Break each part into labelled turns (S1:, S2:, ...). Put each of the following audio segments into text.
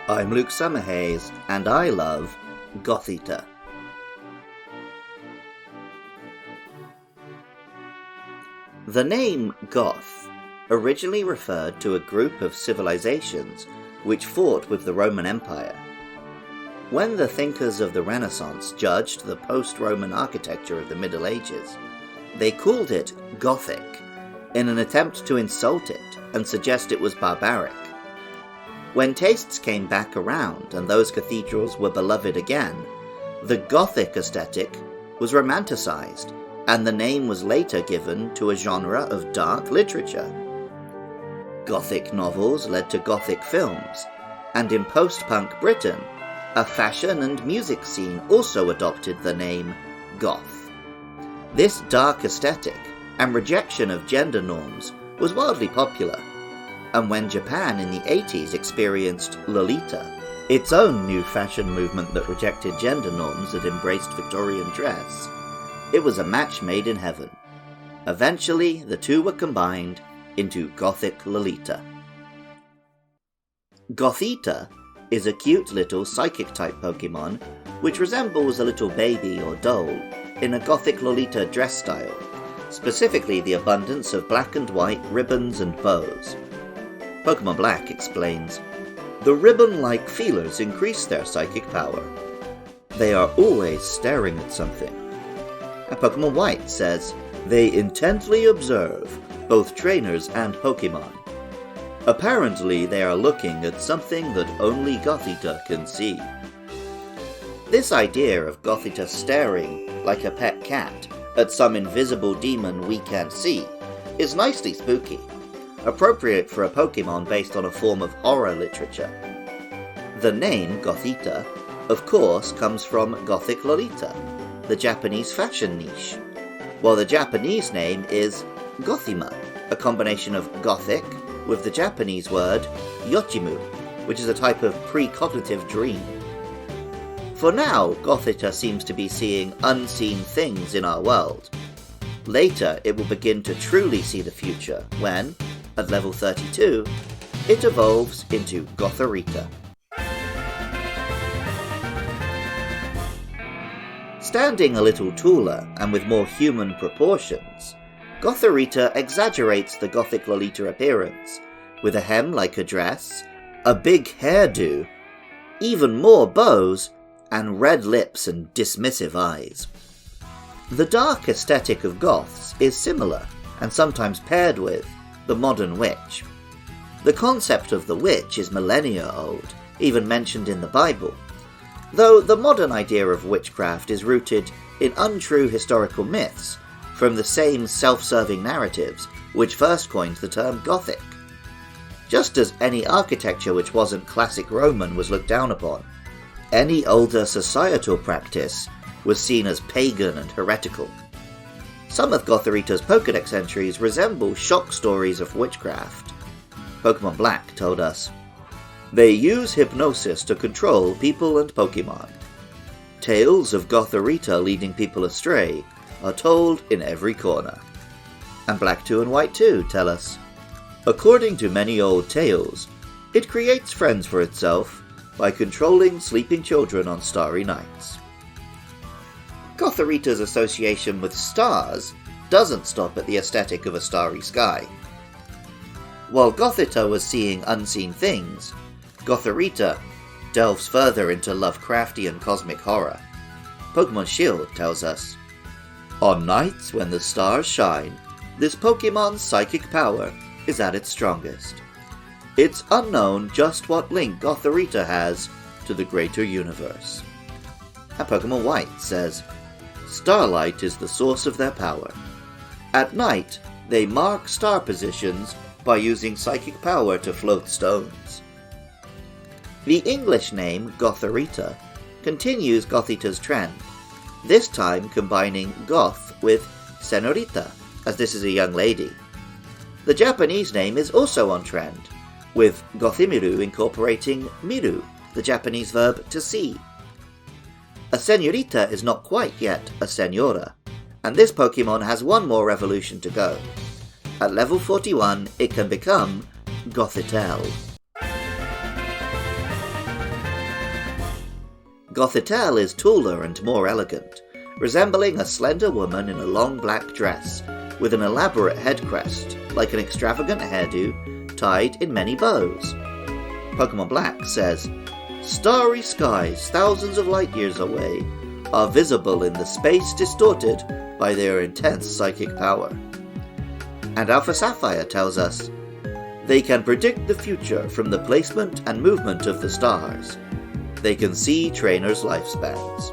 S1: I'm Luke Summerhays, and I love Gothita. The name Goth originally referred to a group of civilizations which fought with the Roman Empire. When the thinkers of the Renaissance judged the post-Roman architecture of the Middle Ages, they called it Gothic in an attempt to insult it and suggest it was barbaric. When tastes came back around and those cathedrals were beloved again, the Gothic aesthetic was romanticized, and the name was later given to a genre of dark literature. Gothic novels led to Gothic films, and in post-punk Britain, a fashion and music scene also adopted the name Goth. This dark aesthetic and rejection of gender norms was wildly popular, and when Japan in the 80s experienced Lolita, its own new fashion movement that rejected gender norms and embraced Victorian dress, it was a match made in heaven. Eventually, the two were combined into Gothic Lolita. Gothita is a cute little psychic-type Pokémon which resembles a little baby or doll in a Gothic Lolita dress style, specifically the abundance of black and white ribbons and bows. Pokémon Black explains, "The ribbon-like feelers increase their psychic power. They are always staring at something." And Pokémon White says, "They intently observe both trainers and Pokémon. Apparently they are looking at something that only Gothita can see." This idea of Gothita staring like a pet cat at some invisible demon we can't see is nicely spooky, appropriate for a Pokémon based on a form of horror literature. The name Gothita, of course, comes from Gothic Lolita, the Japanese fashion niche, while the Japanese name is Gothima, a combination of Gothic with the Japanese word yochimu, which is a type of precognitive dream. For now, Gothita seems to be seeing unseen things in our world. Later, it will begin to truly see the future when, at level 32, it evolves into Gothorita. Standing a little taller and with more human proportions, Gothorita exaggerates the Gothic Lolita appearance, with a hem like a dress, a big hairdo, even more bows, and red lips and dismissive eyes. The dark aesthetic of Goths is similar, and sometimes paired with, the modern witch. The concept of the witch is millennia old, even mentioned in the Bible, though the modern idea of witchcraft is rooted in untrue historical myths from the same self-serving narratives which first coined the term Gothic. Just as any architecture which wasn't classic Roman was looked down upon, any older societal practice was seen as pagan and heretical. Some of Gothorita's Pokédex entries resemble shock stories of witchcraft. Pokémon Black told us, "They use hypnosis to control people and Pokémon. Tales of Gothorita leading people astray are told in every corner." And Black 2 and White 2 tell us, "According to many old tales, it creates friends for itself by controlling sleeping children on starry nights." Gothorita's association with stars doesn't stop at the aesthetic of a starry sky. While Gothita was seeing unseen things, Gothorita delves further into Lovecraftian cosmic horror. Pokémon Shield tells us, "On nights when the stars shine, this Pokémon's psychic power is at its strongest. It's unknown just what link Gothorita has to the greater universe." And Pokémon White says, "Starlight is the source of their power. At night, they mark star positions by using psychic power to float stones." The English name Gothorita continues Gothita's trend, this time combining Goth with Senorita, as this is a young lady. The Japanese name is also on trend, with Gothimiru incorporating miru, the Japanese verb to see. A senorita is not quite yet a senora, and this Pokémon has one more evolution to go. At level 41, it can become Gothitelle. Gothitelle is taller and more elegant, resembling a slender woman in a long black dress, with an elaborate head crest, like an extravagant hairdo, tied in many bows. Pokémon Black says, "Starry skies thousands of light years away are visible in the space distorted by their intense psychic power." And Alpha Sapphire tells us, "They can predict the future from the placement and movement of the stars. They can see trainers' lifespans."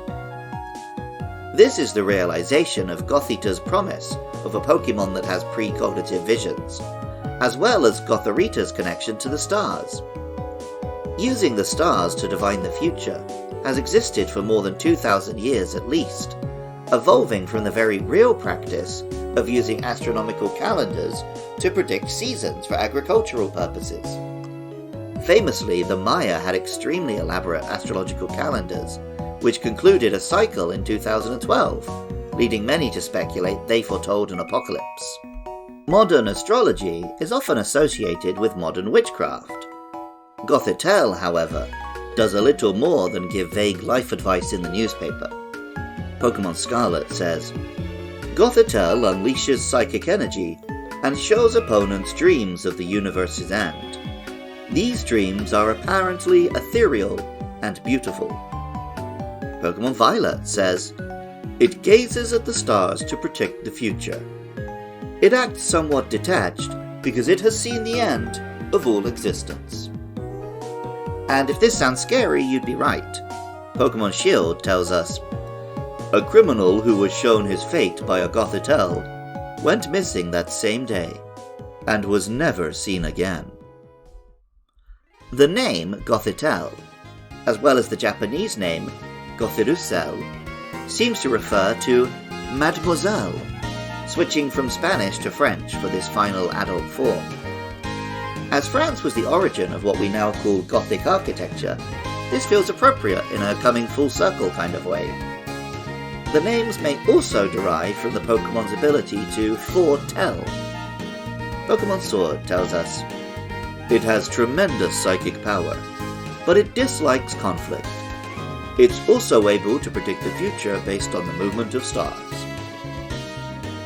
S1: This is the realization of Gothita's promise of a Pokémon that has precognitive visions, as well as Gothorita's connection to the stars. Using the stars to divine the future has existed for more than 2,000 years at least, evolving from the very real practice of using astronomical calendars to predict seasons for agricultural purposes. Famously, the Maya had extremely elaborate astrological calendars, which concluded a cycle in 2012, leading many to speculate they foretold an apocalypse. Modern astrology is often associated with modern witchcraft. Gothitelle, however, does a little more than give vague life advice in the newspaper. Pokémon Scarlet says, "Gothitelle unleashes psychic energy and shows opponents dreams of the universe's end. These dreams are apparently ethereal and beautiful." Pokémon Violet says, "It gazes at the stars to predict the future. It acts somewhat detached because it has seen the end of all existence." And if this sounds scary, you'd be right. Pokémon Shield tells us, "A criminal who was shown his fate by a Gothitelle went missing that same day and was never seen again." The name Gothitelle, as well as the Japanese name Gothiruselle, seems to refer to Mademoiselle, switching from Spanish to French for this final adult form. As France was the origin of what we now call Gothic architecture, this feels appropriate in a coming full circle kind of way. The names may also derive from the Pokemon's ability to foretell. Pokémon Sword tells us, "It has tremendous psychic power, but it dislikes conflict. It's also able to predict the future based on the movement of stars."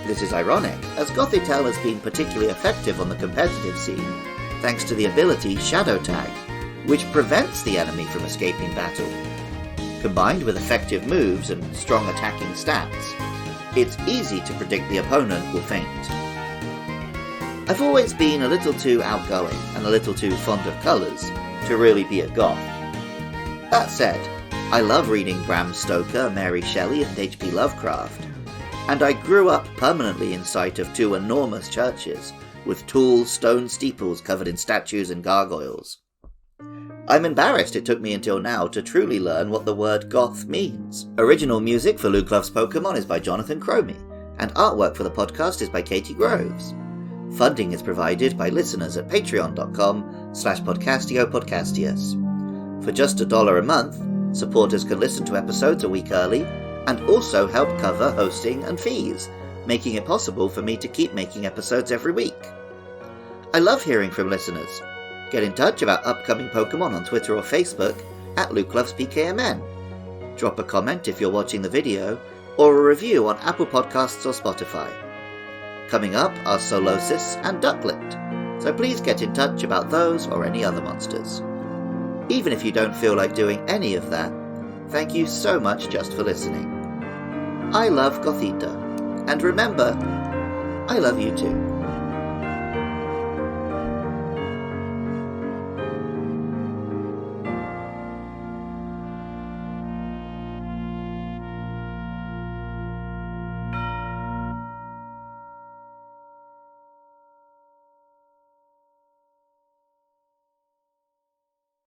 S1: This is ironic, as Gothitelle has been particularly effective on the competitive scene, thanks to the ability Shadow Tag, which prevents the enemy from escaping battle. Combined with effective moves and strong attacking stats, it's easy to predict the opponent will faint. I've always been a little too outgoing and a little too fond of colours to really be a goth. That said, I love reading Bram Stoker, Mary Shelley and H.P. Lovecraft, and I grew up permanently in sight of two enormous churches with tall stone steeples covered in statues and gargoyles. I'm embarrassed it took me until now to truly learn what the word goth means. Original music for Luke Loves Pokémon is by Jonathan Cromie, and artwork for the podcast is by Katie Groves. Funding is provided by listeners at patreon.com/podcastiopodcastius. For just $1 a month, supporters can listen to episodes a week early, and also help cover hosting and fees, making it possible for me to keep making episodes every week. I love hearing from listeners. Get in touch about upcoming Pokémon on Twitter or Facebook at LukeLovesPKMN. Drop a comment if you're watching the video, or a review on Apple Podcasts or Spotify. Coming up are Solosis and Ducklet, so please get in touch about those or any other monsters. Even if you don't feel like doing any of that, thank you so much just for listening. I love Gothita, and remember, I love you too.